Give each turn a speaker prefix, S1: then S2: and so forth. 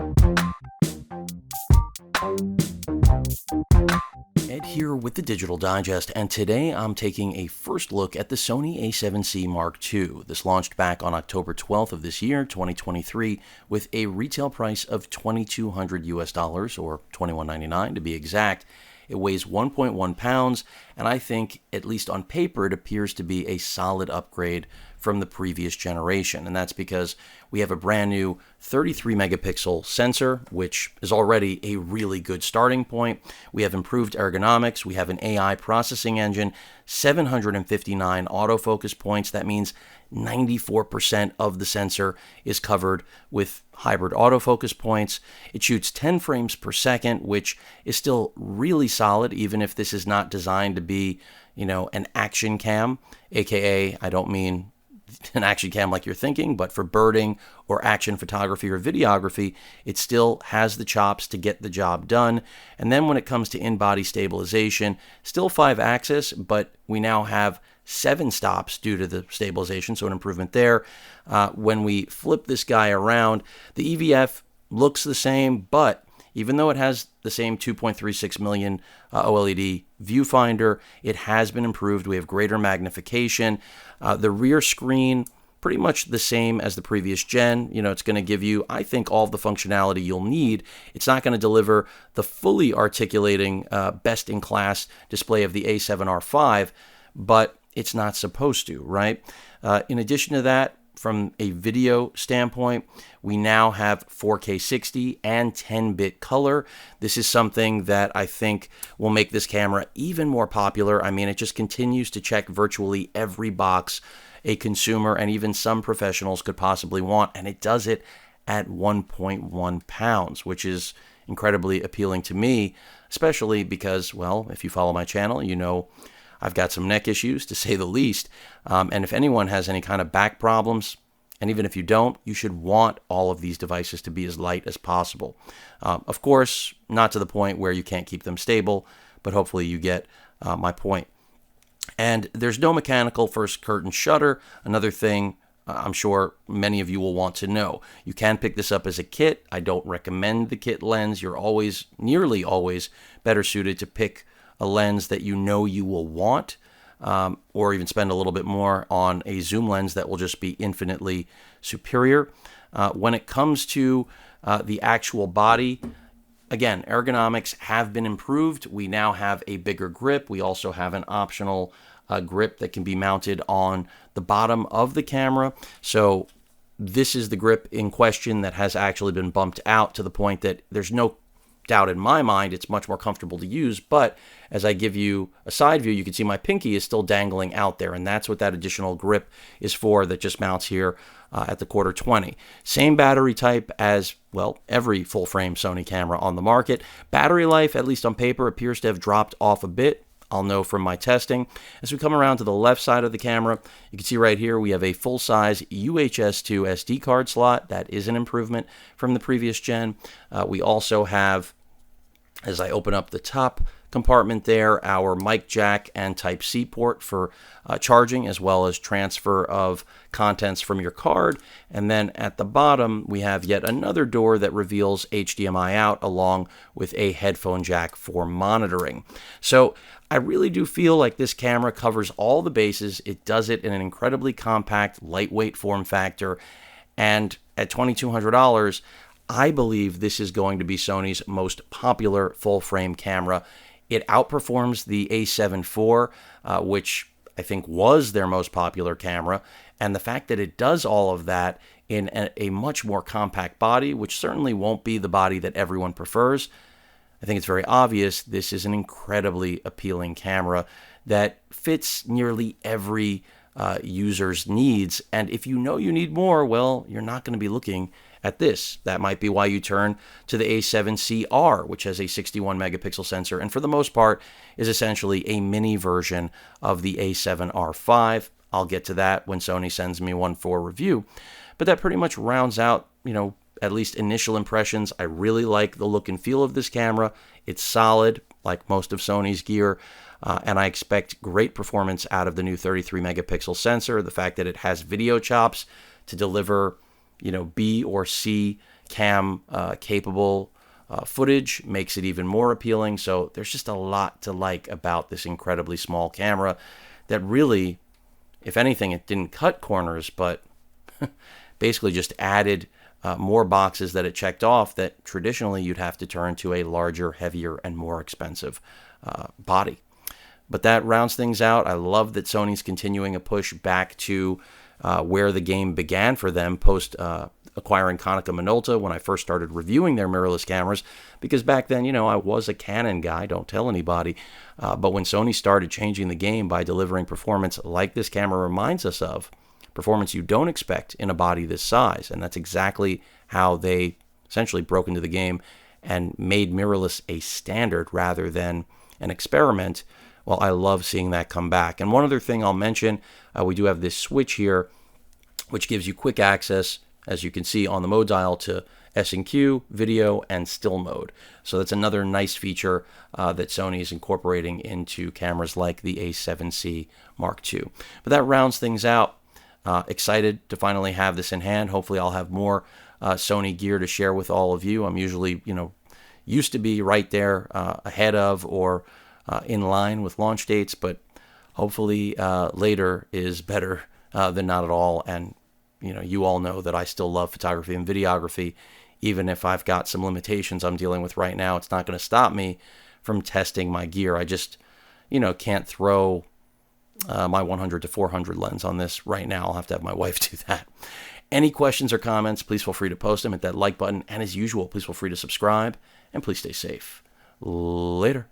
S1: Ed here with the Digital Digest, and today I'm taking a first look at the Sony A7C Mark II. This launched back on October 12th of this year, 2023, with a retail price of $2,200 US, or $21.99 to be exact. It weighs 1.1 pounds, and I think, at least on paper, it appears to be a solid upgrade from the previous generation. And that's because we have a brand new 33 megapixel sensor, which is already a really good starting point. We have improved ergonomics. We have an AI processing engine, 759 autofocus points. That means 94% of the sensor is covered with hybrid autofocus points. It shoots 10 frames per second, which is still really solid, even if this is not designed to be, an action cam, aka, I don't mean an action cam like you're thinking, but for birding or action photography or videography, it still has the chops to get the job done. And then when it comes to in-body stabilization, still 5-axis, but we now have 7 stops due to the stabilization, so an improvement there. When we flip this guy around, the EVF looks the same, but even though it has the same 2.36 million OLED viewfinder, it has been improved. We have greater magnification. The rear screen, pretty much the same as the previous gen. It's going to give you, I think, all of the functionality you'll need. It's not going to deliver the fully articulating, best-in-class display of the A7R5, but it's not supposed to, right? In addition to that, from a video standpoint, we now have 4K 60 and 10-bit color. This is something that I think will make this camera even more popular. I mean, it just continues to check virtually every box a consumer and even some professionals could possibly want, and it does it at 1.1 pounds, which is incredibly appealing to me, especially because, well, if you follow my channel, you know I've got some neck issues, to say the least. And if anyone has any kind of back problems, and even if you don't, you should want all of these devices to be as light as possible. Of course, not to the point where you can't keep them stable, but hopefully you get my point. And there's no mechanical first curtain shutter. Another thing I'm sure many of you will want to know. You can pick this up as a kit. I don't recommend the kit lens. You're always, nearly always, better suited to pick a lens that you know you will want, or even spend a little bit more on a zoom lens that will just be infinitely superior. When it comes to the actual body, again, ergonomics have been improved. We now have a bigger grip. We also have an optional grip that can be mounted on the bottom of the camera. So this is the grip in question that has actually been bumped out to the point that there's no doubt in my mind it's much more comfortable to use. But as I give you a side view, you can see my pinky is still dangling out there, and that's what that additional grip is for, that just mounts here at the quarter 20. Same battery type as, well, every full frame Sony camera on the market. Battery life, at least on paper, appears to have dropped off a bit. I'll know from my testing. As we come around to the left side of the camera, you can see right here we have a full-size UHS-2 SD card slot. That is an improvement from the previous gen. We also have, as I open up the top compartment there, our mic jack and Type-C port for charging, as well as transfer of contents from your card. And then at the bottom, we have yet another door that reveals HDMI out, along with a headphone jack for monitoring. So I really do feel like this camera covers all the bases. It does it in an incredibly compact, lightweight form factor. And at $2,200, I believe this is going to be Sony's most popular full-frame camera. It outperforms the A7 IV, which I think was their most popular camera. And the fact that it does all of that in a much more compact body, which certainly won't be the body that everyone prefers, I think it's very obvious this is an incredibly appealing camera that fits nearly every user's needs. And if you know you need more, well, you're not going to be looking at this. That might be why you turn to the A7CR, which has a 61 megapixel sensor, and for the most part is essentially a mini version of the A7R5. I'll get to that when Sony sends me one for review. But that pretty much rounds out, at least initial impressions. I really like the look and feel of this camera. It's solid, like most of Sony's gear, and I expect great performance out of the new 33 megapixel sensor. The fact that it has video chops to deliver, B or C cam capable footage makes it even more appealing. So there's just a lot to like about this incredibly small camera that really, if anything, it didn't cut corners, but basically just added more boxes that it checked off that traditionally you'd have to turn to a larger, heavier, and more expensive body. But that rounds things out. I love that Sony's continuing a push back to where the game began for them post acquiring Konica Minolta when I first started reviewing their mirrorless cameras, because back then, I was a Canon guy, don't tell anybody. But when Sony started changing the game by delivering performance like this camera reminds us of, performance you don't expect in a body this size, and that's exactly how they essentially broke into the game and made mirrorless a standard rather than an experiment. Well, I love seeing that come back. And one other thing I'll mention, we do have this switch here, which gives you quick access, as you can see on the mode dial, to S&Q, video, and still mode. So that's another nice feature that Sony is incorporating into cameras like the A7C Mark II. But that rounds things out. Excited to finally have this in hand. Hopefully I'll have more Sony gear to share with all of you. I'm usually, used to be right there ahead of or in line with launch dates, but hopefully later is better than not at all. And you all know that I still love photography and videography. Even if I've got some limitations I'm dealing with right now, it's not going to stop me from testing my gear. I just can't throw my 100 to 400 lens on this right now. I'll have to have my wife do that. Any questions or comments, please feel free to post them at that like button. And as usual, please feel free to subscribe, and please stay safe. Later.